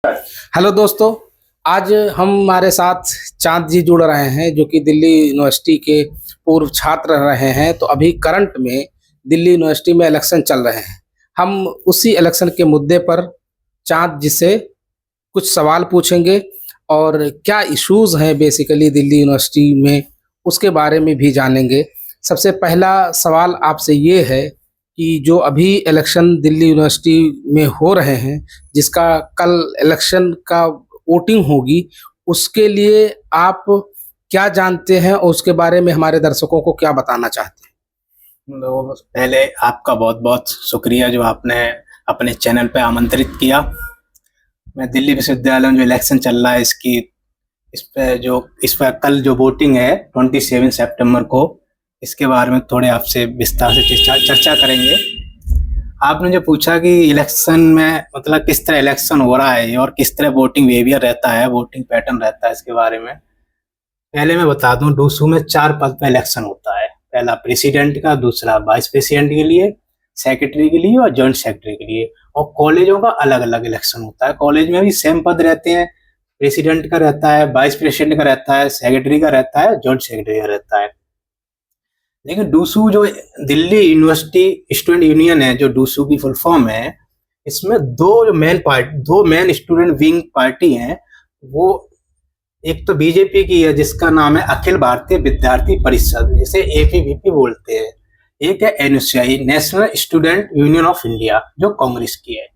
Hello दोस्तों। आज हमारे साथ चांद जी जुड़ रहे हैं जो कि दिल्ली यूनिवर्सिटी के पूर्व छात्र रहे हैं। तो अभी करंट में दिल्ली यूनिवर्सिटी में इलेक्शन चल रहे हैं। हम उसी इलेक्शन के मुद्दे पर चांद जी से कुछ सवाल पूछेंगे और क्या इश्यूज हैं बेसिकली दिल्ली यूनिवर्सिटी में उसके बारे में भी जानेंगे। सबसे पहला सवाल आपसे ये है कि जो अभी इलेक्शन दिल्ली यूनिवर्सिटी में हो रहे हैं, जिसका कल इलेक्शन का वोटिंग होगी, उसके लिए आप क्या जानते हैं और उसके बारे में हमारे दर्शकों को क्या बताना चाहते हैं? तो पहले आपका बहुत बहुत शुक्रिया जो आपने अपने चैनल पे आमंत्रित किया। मैं दिल्ली विश्वविद्यालय में जो इलेक्शन चल रहा है इस पर कल जो वोटिंग है 27 सितंबर को, इसके बारे में थोड़े आपसे विस्तार से चर्चा करेंगे। आपने जो पूछा कि इलेक्शन में मतलब किस तरह इलेक्शन हो रहा है और किस तरह वोटिंग बिहेवियर रहता है, वोटिंग पैटर्न रहता है, इसके बारे में पहले मैं बता दूं, डूसू में 4 पद पे इलेक्शन होता है। पहला प्रेसिडेंट का, दूसरा वाइस प्रेसिडेंट के लिए, सेक्रेटरी के लिए और जॉइंट सेक्रेटरी के लिए। और कॉलेजों का अलग अलग इलेक्शन होता है। कॉलेज में भी सेम पद रहते हैं, प्रेसिडेंट का रहता है, वाइस प्रेसिडेंट का रहता है, सेक्रेटरी का रहता है, जॉइंट सेक्रेटरी का रहता है। लेकिन डूसू जो दिल्ली यूनिवर्सिटी स्टूडेंट यूनियन है, जो डूसू की फुल फॉर्म है, इसमें दो मेन स्टूडेंट विंग पार्टी हैं। वो एक तो बीजेपी की है जिसका नाम है अखिल भारतीय विद्यार्थी परिषद, जिसे एबीवीपी बोलते हैं। एक है NSUI, national student union of India, जो कांग्रेस की है।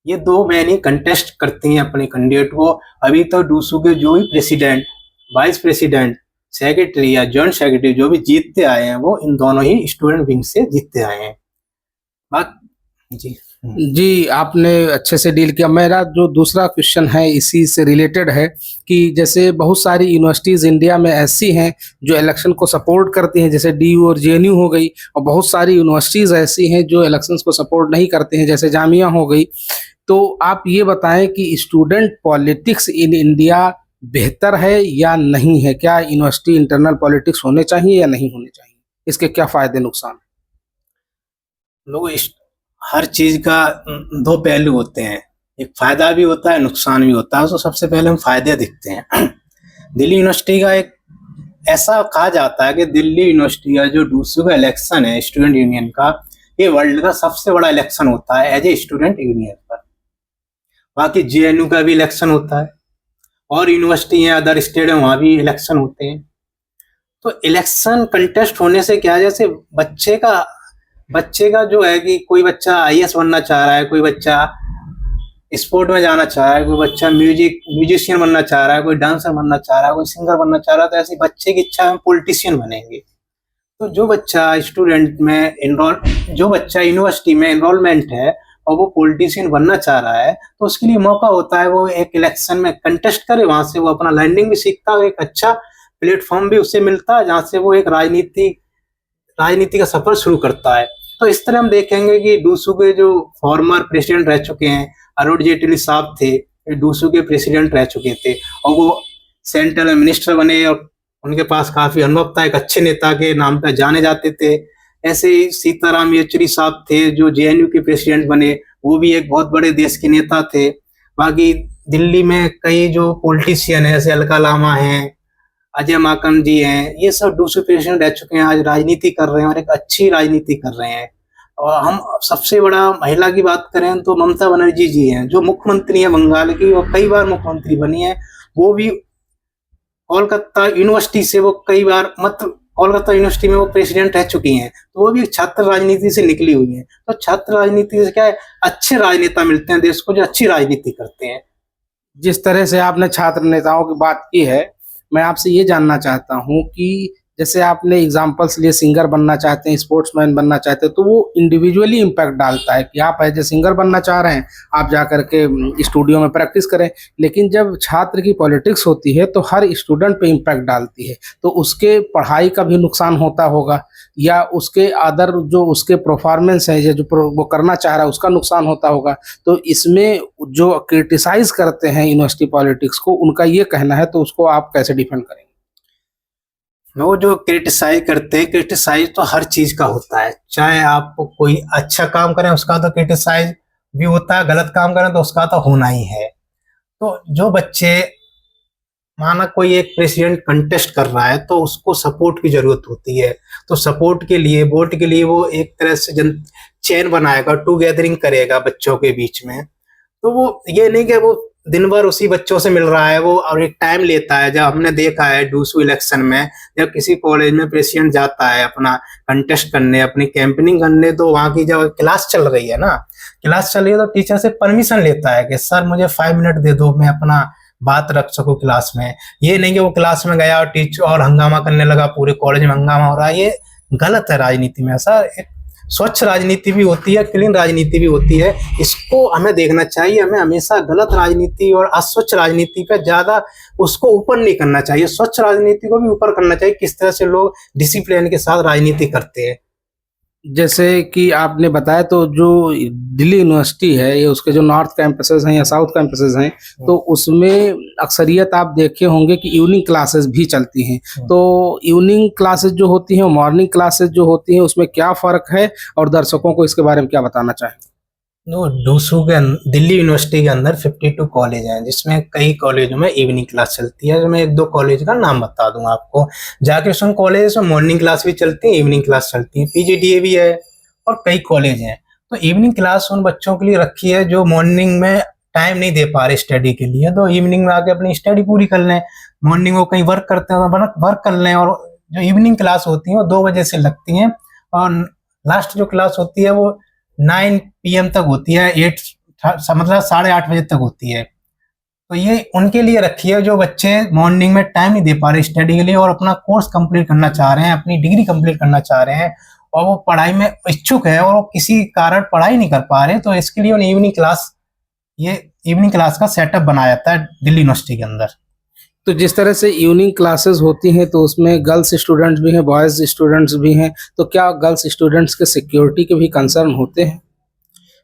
ये दो मैन ही कंटेस्ट करती हैं अपने कैंडिडेट को। अभी तो डूसू के जो भी प्रेसिडेंट, वाइस प्रेसिडेंट, सेक्रेटरी या जॉइंट सेक्रेटरी जो भी जीतते आए हैं, वो इन दोनों ही स्टूडेंट विंग से जीतते आए हैं। बात जी जी, आपने अच्छे से डील किया। मेरा जो दूसरा क्वेश्चन है इसी से रिलेटेड है कि जैसे बहुत सारी यूनिवर्सिटीज़ इंडिया में ऐसी हैं जो इलेक्शन को सपोर्ट करती हैं, जैसे डीयू और जेएनयू हो गई, और बहुत सारी यूनिवर्सिटीज़ ऐसी हैं जो इलेक्शंस को सपोर्ट नहीं करते हैं, जैसे जामिया हो गई। तो आप ये बताएं कि स्टूडेंट पॉलिटिक्स इन इंडिया बेहतर है या नहीं है? क्या यूनिवर्सिटी इंटरनल पॉलिटिक्स होने चाहिए या नहीं होने चाहिए? इसके क्या फ़ायदे नुकसान? लोग हर चीज का दो पहलू होते हैं, एक फायदा भी होता है, नुकसान भी होता है। तो सबसे पहले हम फायदे देखते हैं। दिल्ली यूनिवर्सिटी का एक ऐसा कहा जाता है कि दिल्ली यूनिवर्सिटी का जो डूसू का इलेक्शन है स्टूडेंट यूनियन का, ये वर्ल्ड का सबसे बड़ा इलेक्शन होता है एज ए स्टूडेंट यूनियन पर। बाकी जेएनयू का भी इलेक्शन होता है और यूनिवर्सिटी है अदर स्टेट है, वहां भी इलेक्शन होते हैं। तो इलेक्शन कंटेस्ट होने से क्या है, जैसे बच्चे का जो है कि कोई बच्चा आईएएस बनना चाह रहा है, कोई बच्चा स्पोर्ट में जाना चाह रहा है, कोई बच्चा म्यूजिशियन बनना चाह रहा है, कोई डांसर बनना चाह रहा है, कोई सिंगर बनना चाह रहा है। तो ऐसी बच्चे की इच्छा में पॉलिटिशियन बनेंगे। तो जो बच्चा यूनिवर्सिटी में एनरोलमेंट है और वो पॉलिटिशियन बनना चाह रहा है, तो उसके लिए मौका होता है वो एक इलेक्शन में कंटेस्ट करे। वहां से वो अपना लैंडिंग भी सीखता है, एक अच्छा प्लेटफॉर्म भी उससे मिलता है जहां से वो एक राजनीति का सफर शुरू करता है। तो इस तरह हम देखेंगे कि डूसू के जो फॉर्मर प्रेसिडेंट रह चुके हैं, अरुण जेटली साहब थे, डूसू के प्रेसिडेंट रह चुके थे और वो सेंट्रल मिनिस्टर बने और उनके पास काफी अनुभव था, एक अच्छे नेता के नाम पर जाने जाते थे। ऐसे ही सीताराम येचुरी साहब थे जो जेएनयू के प्रेसिडेंट बने, वो भी एक बहुत बड़े देश के नेता थे। बाकी दिल्ली में कई जो पॉलिटिशियन है, जैसे अलका लामा हैं, अजय माकन जी हैं, ये सब डूसू प्रेसिडेंट रह चुके हैं, आज राजनीति कर रहे हैं और एक अच्छी राजनीति कर रहे हैं। और हम सबसे बड़ा महिला की बात करें तो ममता बनर्जी जी हैं, जो मुख्यमंत्री हैं बंगाल की, और कई बार मुख्यमंत्री बनी है। वो भी कोलकाता यूनिवर्सिटी से वो कई बार कोलकाता यूनिवर्सिटी में वो प्रेसिडेंट रह चुकी हैं। तो वो भी छात्र राजनीति से निकली हुई हैं। तो छात्र राजनीति से क्या है, अच्छे राजनेता मिलते हैं देश को जो अच्छी राजनीति करते हैं। जिस तरह से आपने छात्र नेताओं की बात की है, मैं आपसे ये जानना चाहता हूँ कि जैसे आपने एग्जाम्पल्स लिए, सिंगर बनना चाहते हैं, स्पोर्ट्समैन बनना चाहते हैं, तो वो इंडिविजुअली इम्पैक्ट डालता है कि आप एज ए सिंगर बनना चाह रहे हैं, आप जा कर के स्टूडियो में प्रैक्टिस करें। लेकिन जब छात्र की पॉलिटिक्स होती है तो हर स्टूडेंट पे इम्पैक्ट डालती है, तो उसके पढ़ाई का भी नुकसान होता होगा, या उसके अदर जो उसके परफॉर्मेंस है, जो वो करना चाह रहा है, उसका नुकसान होता होगा। तो इसमें जो क्रिटिसाइज करते हैं यूनिवर्सिटी पॉलिटिक्स को, उनका ये कहना है, तो उसको आप कैसे डिफेंड करेंगे? वो जो क्रिटिसाइज करते हैं, क्रिटिसाइज तो हर चीज का होता है। चाहे आप कोई अच्छा काम करें उसका तो क्रिटिसाइज भी होता है, गलत काम करें तो उसका तो होना ही है। तो जो बच्चे, माना कोई एक प्रेसिडेंट कंटेस्ट कर रहा है तो उसको सपोर्ट की जरूरत होती है, तो सपोर्ट के लिए, वोट के लिए वो एक तरह से चैन बनाएगा, टू गैदरिंग करेगा बच्चों के बीच में। तो वो ये नहीं कि वो दिन भर उसी बच्चों से मिल रहा है, वो और एक टाइम लेता है। जब हमने देखा है डूसू इलेक्शन में, जब किसी कॉलेज में प्रेसिडेंट जाता है अपना कंटेस्ट करने, अपनी कैंपेनिंग करने, तो वहाँ की जब क्लास चल रही है ना, क्लास चल रही है, तो टीचर से परमिशन लेता है कि सर मुझे 5 मिनट दे दो, मैं अपना बात रख सकूं क्लास में। ये नहीं कि वो क्लास में गया और टीचर और हंगामा करने लगा, पूरे कॉलेज में हंगामा हो रहा है। ये गलत है राजनीति में। ऐसा एक स्वच्छ राजनीति भी होती है, क्लीन राजनीति भी होती है, इसको हमें देखना चाहिए। हमें हमेशा गलत राजनीति और अस्वच्छ राजनीति पे ज्यादा उसको ऊपर नहीं करना चाहिए, स्वच्छ राजनीति को भी ऊपर करना चाहिए। किस तरह से लोग डिसिप्लिन के साथ राजनीति करते हैं। जैसे कि आपने बताया, तो जो दिल्ली यूनिवर्सिटी है, ये उसके जो नॉर्थ कैंपसेस हैं या साउथ कैंपसेस हैं, तो उसमें अक्सरियत आप देखे होंगे कि इवनिंग क्लासेस भी चलती हैं। तो इवनिंग क्लासेस जो होती हैं, मॉर्निंग क्लासेस जो होती हैं, उसमें क्या फ़र्क है, और दर्शकों को इसके बारे में क्या बताना चाहें? डूसू के दिल्ली यूनिवर्सिटी के अंदर 52 कॉलेज हैं, जिसमें कई कॉलेजों में इवनिंग क्लास चलती है। मैं 1-2 कॉलेज का नाम बता दूंगा आपको। जाकिर कॉलेज में मॉर्निंग क्लास भी चलती है, इवनिंग क्लास चलती है। पीजीडीए भी है और कई कॉलेज हैं। तो इवनिंग क्लास उन बच्चों के लिए रखी है जो मॉर्निंग में टाइम नहीं दे पा रहे स्टडी के लिए, तो इवनिंग में आके अपनी स्टडी पूरी कर लें। मॉर्निंग वो कहीं वर्क करते हैं तो वर्क कर लें। और जो इवनिंग क्लास होती है वो 2 बजे से लगती हैं, और लास्ट जो क्लास होती है वो 9 PM तक होती है, 8 मतलब 8:30 बजे तक होती है। तो ये उनके लिए रखी है जो बच्चे मॉर्निंग में टाइम नहीं दे पा रहे स्टडी के लिए, और अपना कोर्स कंप्लीट करना चाह रहे हैं, अपनी डिग्री कंप्लीट करना चाह रहे हैं, और वो पढ़ाई में इच्छुक है और वो किसी कारण पढ़ाई नहीं कर पा रहे। तो इसके लिए उन्हें इवनिंग क्लास का सेटअप बनाया जाता है दिल्ली यूनिवर्सिटी के अंदर। तो जिस तरह से इवनिंग क्लासेस होती हैं, तो उसमें गर्ल्स स्टूडेंट्स भी हैं, बॉयज़ स्टूडेंट्स भी हैं, तो क्या गर्ल्स स्टूडेंट्स के सिक्योरिटी के भी कंसर्न होते हैं?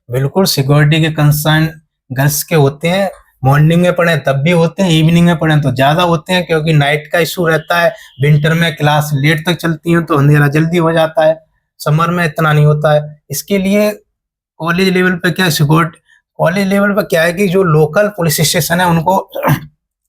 बिल्कुल, सिक्योरिटी के कंसर्न गर्ल्स के होते हैं। मॉर्निंग में पढ़ें तब भी होते हैं, इवनिंग में पढ़ें तो ज़्यादा होते हैं, क्योंकि नाइट का इशू रहता है। विंटर में क्लास लेट तक चलती हैं तो अंधेरा जल्दी हो जाता है, समर में इतना नहीं होता है। इसके लिए कॉलेज लेवल पे क्या सिक्योरिटी, कॉलेज लेवल पर क्या है कि जो लोकल पुलिस स्टेशन है उनको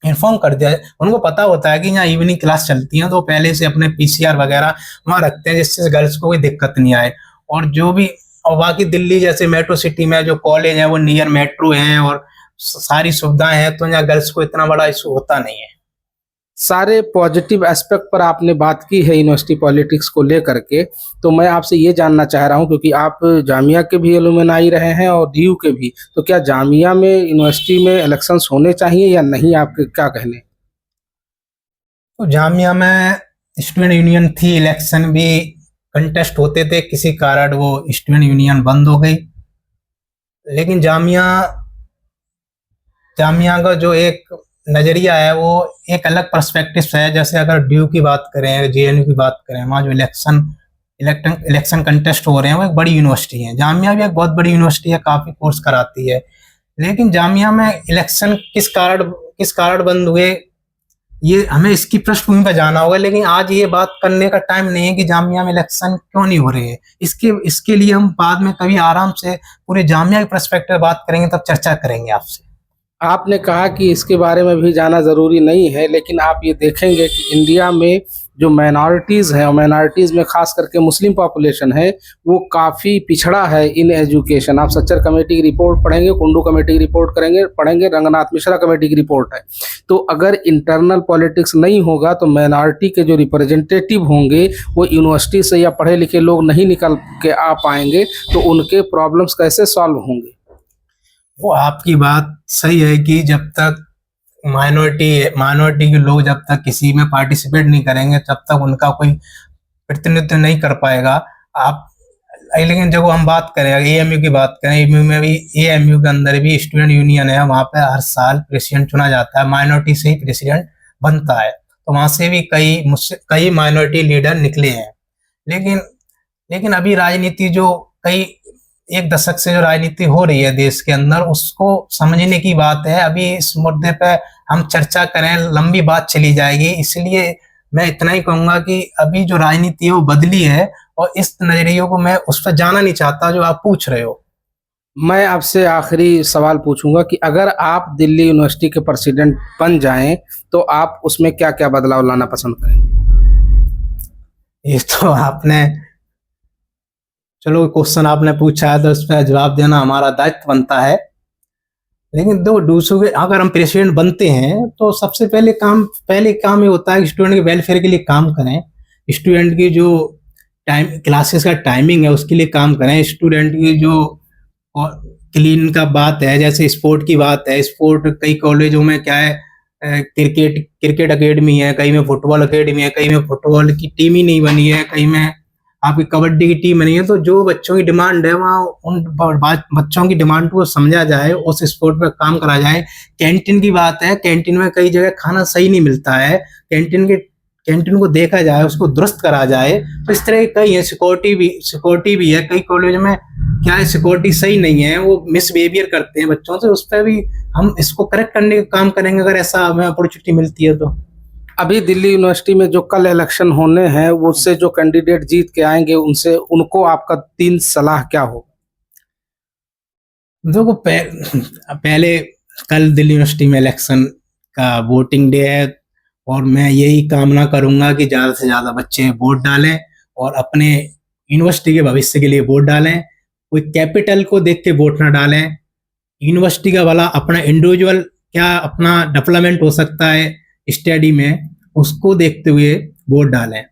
इन्फॉर्म कर दिया है। उनको पता होता है कि यहाँ इवनिंग क्लास चलती है, तो पहले से अपने पीसीआर वगैरह वहाँ रखते हैं, जिससे गर्ल्स को कोई दिक्कत नहीं आए। और जो भी, और बाकी दिल्ली जैसे मेट्रो सिटी में जो कॉलेज है वो नियर मेट्रो हैं और सारी सुविधाएं हैं, तो यहाँ गर्ल्स को इतना बड़ा इशू होता नहीं है। सारे पॉजिटिव एस्पेक्ट पर आपने बात की है यूनिवर्सिटी पॉलिटिक्स को लेकर के, तो मैं आपसे ये जानना चाह रहा हूँ, क्योंकि आप जामिया के भी एलुमनाई रहे हैं और डीयू के भी, तो क्या जामिया में यूनिवर्सिटी में इलेक्शंस होने चाहिए या नहीं, आपके क्या कहने? तो जामिया में स्टूडेंट यूनियन थी, इलेक्शन भी कंटेस्ट होते थे, किसी कारण वो स्टूडेंट यूनियन बंद हो गई। लेकिन जामिया का जो एक नजरिया है वो एक अलग पर्सपेक्टिव है। जैसे अगर ड्यू की बात करें, जेएनयू की बात करें, वहाँ जो इलेक्शन कंटेस्ट हो रहे हैं वो एक बड़ी यूनिवर्सिटी है। जामिया भी एक बहुत बड़ी यूनिवर्सिटी है, काफी कोर्स कराती है। लेकिन जामिया में इलेक्शन किस कारण बंद हुए, ये हमें इसकी पृष्ठभूमि पर जाना होगा। लेकिन आज ये बात करने का टाइम नहीं है कि जामिया में इलेक्शन क्यों नहीं हो रहे हैं। इसके लिए हम बाद में कभी आराम से पूरे जामिया के पर्सपेक्टिव बात करेंगे, तब चर्चा करेंगे आपसे। आपने कहा कि इसके बारे में भी जाना ज़रूरी नहीं है, लेकिन आप ये देखेंगे कि इंडिया में जो माइनॉरिटीज़ हैं, और माइनॉरिटीज़ में ख़ास करके मुस्लिम पॉपुलेशन है, वो काफ़ी पिछड़ा है इन एजुकेशन। आप सच्चर कमेटी की रिपोर्ट पढ़ेंगे, कुंडू कमेटी की रिपोर्ट पढ़ेंगे, रंगनाथ मिश्रा कमेटी की रिपोर्ट है। तो अगर इंटरनल पॉलिटिक्स नहीं होगा तो माइनॉरिटी के जो रिप्रेजेंटेटिव होंगे वो यूनिवर्सिटी से या पढ़े लिखे लोग नहीं निकल के आ पाएंगे, तो उनके प्रॉब्लम्स कैसे सॉल्व होंगे? वो आपकी बात सही है कि जब तक माइनॉरिटी के लोग जब तक किसी में पार्टिसिपेट नहीं करेंगे, तब तक उनका कोई प्रतिनिधित्व नहीं कर पाएगा। लेकिन जब हम बात करें, एएमयू की बात करें, एएमयू के अंदर भी स्टूडेंट यूनियन है, वहाँ पे हर साल प्रेसिडेंट चुना जाता है, माइनॉरिटी से ही प्रेसिडेंट बनता है। तो वहाँ से भी कई माइनॉरिटी लीडर निकले हैं। लेकिन अभी राजनीति जो एक दशक से जो राजनीति हो रही है देश के अंदर, उसको समझने की बात है। अभी इस मुद्दे पे हम चर्चा करें, लंबी बात चली जाएगी। इसलिए मैं इतना ही कहूंगा कि अभी जो राजनीति है वो बदली है, और इस नजरिए को मैं उस पर जाना नहीं चाहता जो आप पूछ रहे हो। मैं आपसे आखिरी सवाल पूछूंगा कि अगर आप दिल्ली यूनिवर्सिटी के प्रेसिडेंट बन जाएं तो आप उसमें क्या क्या बदलाव लाना पसंद करेंगे? ये तो आपने, चलो क्वेश्चन आपने पूछा है तो इस पर जवाब देना हमारा दायित्व बनता है। लेकिन दो दूसरों के, अगर हम प्रेसिडेंट बनते हैं तो सबसे पहले काम ये होता है कि स्टूडेंट के वेलफेयर के लिए काम करें। स्टूडेंट की जो क्लासेस का टाइमिंग है उसके लिए काम करें। स्टूडेंट की जो क्लीन का बात है, जैसे स्पोर्ट की बात है, स्पोर्ट कई कॉलेजों में क्या है, क्रिकेट एकेडमी है, कहीं में फुटबॉल एकेडमी है, कहीं में फुटबॉल की टीम ही नहीं बनी है, कहीं में आपकी कबड्डी की टीम नहीं है। तो जो बच्चों की डिमांड है वहाँ उन बच्चों की डिमांड को समझा जाए, उस स्पोर्ट पर काम करा जाए। कैंटीन की बात है, कैंटीन में कई जगह खाना सही नहीं मिलता है, कैंटीन को देखा जाए, उसको दुरुस्त करा जाए। तो इस तरह के कई है। सिक्योरिटी भी है, कई कॉलेज में क्या है, सिक्योरिटी सही नहीं है, वो मिसबिहेवियर करते हैं बच्चों से। उस पर भी हम इसको करेक्ट करने का काम करेंगे अगर ऐसा हमें अपॉर्चुनिटी मिलती है तो। अभी दिल्ली यूनिवर्सिटी में जो कल इलेक्शन होने हैं उससे जो कैंडिडेट जीत के आएंगे उनको आपका 3 सलाह क्या हो? देखो, पहले कल दिल्ली यूनिवर्सिटी में इलेक्शन का वोटिंग डे है और मैं यही कामना करूंगा कि ज़्यादा से ज़्यादा बच्चे वोट डालें और अपने यूनिवर्सिटी के भविष्य के लिए वोट डालें। कोई कैपिटल को देख के वोट ना डालें। यूनिवर्सिटी का वाला अपना इंडिविजुअल क्या अपना डेवलपमेंट हो सकता है स्टडी में, उसको देखते हुए वोट डालें।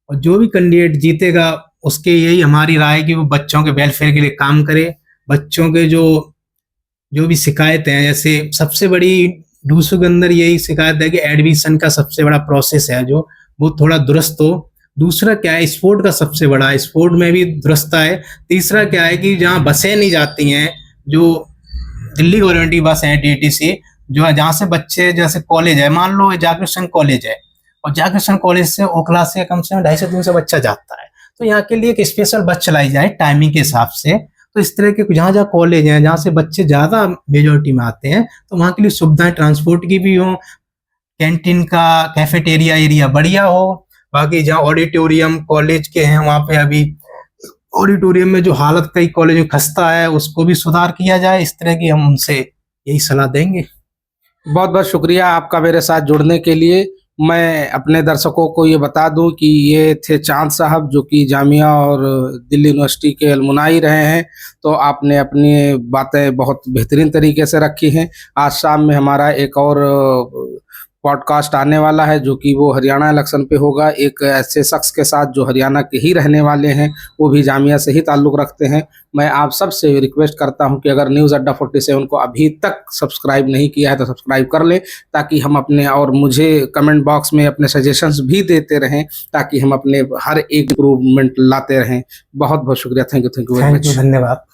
और जो भी कैंडिडेट जीतेगा उसके यही हमारी राय है कि वो बच्चों के वेलफेयर के लिए काम करे। बच्चों के जो भी शिकायतें हैं, जैसे सबसे बड़ी दूसरों के अंदर यही शिकायत है कि एडमिशन का सबसे बड़ा प्रोसेस है जो वो थोड़ा दुरुस्त हो। दूसरा क्या है, स्पोर्ट का सबसे बड़ा, स्पोर्ट में भी दुरुस्ता है। तीसरा क्या है कि जहाँ बसें नहीं जाती हैं, जो दिल्ली गवर्नमेंट की बस है DTC, जो है जहाँ से बच्चे, जैसे कॉलेज है, मान लो जागृष्ण कॉलेज है और जागृष्ण कॉलेज से ओखला से कम 250 से 300 बच्चा जाता है, तो यहाँ के लिए एक स्पेशल बस चलाई जाए टाइमिंग के हिसाब से। तो इस तरह के जहाँ जहाँ कॉलेज हैं, जहाँ से बच्चे ज्यादा मेजोरिटी में आते हैं, तो वहाँ के लिए सुविधाएं ट्रांसपोर्ट की भी हो, कैंटीन का कैफेटेरिया एरिया बढ़िया हो। बाकी जहाँ ऑडिटोरियम कॉलेज के हैं वहाँ पे अभी ऑडिटोरियम में जो हालत कई कॉलेज में खस्ता है उसको भी सुधार किया जाए। इस तरह की हम उनसे यही सलाह देंगे। बहुत बहुत शुक्रिया आपका मेरे साथ जुड़ने के लिए। मैं अपने दर्शकों को ये बता दूं कि ये थे चांद साहब जो कि जामिया और दिल्ली यूनिवर्सिटी के अलमुनाई रहे हैं। तो आपने अपनी बातें बहुत बेहतरीन तरीके से रखी हैं। आज शाम में हमारा एक और पॉडकास्ट आने वाला है जो कि वो हरियाणा इलेक्शन पे होगा, एक ऐसे शख्स के साथ जो हरियाणा के ही रहने वाले हैं, वो भी जामिया से ही ताल्लुक़ रखते हैं। मैं आप सब से रिक्वेस्ट करता हूं कि अगर न्यूज़ अड्डा 47 को अभी तक सब्सक्राइब नहीं किया है तो सब्सक्राइब कर लें, ताकि हम अपने और मुझे कमेंट बॉक्स में अपने सजेशंस भी देते रहें, ताकि हम अपने हर एक इम्प्रूवमेंट लाते रहें। बहुत बहुत शुक्रिया। Thank you very much. धन्यवाद।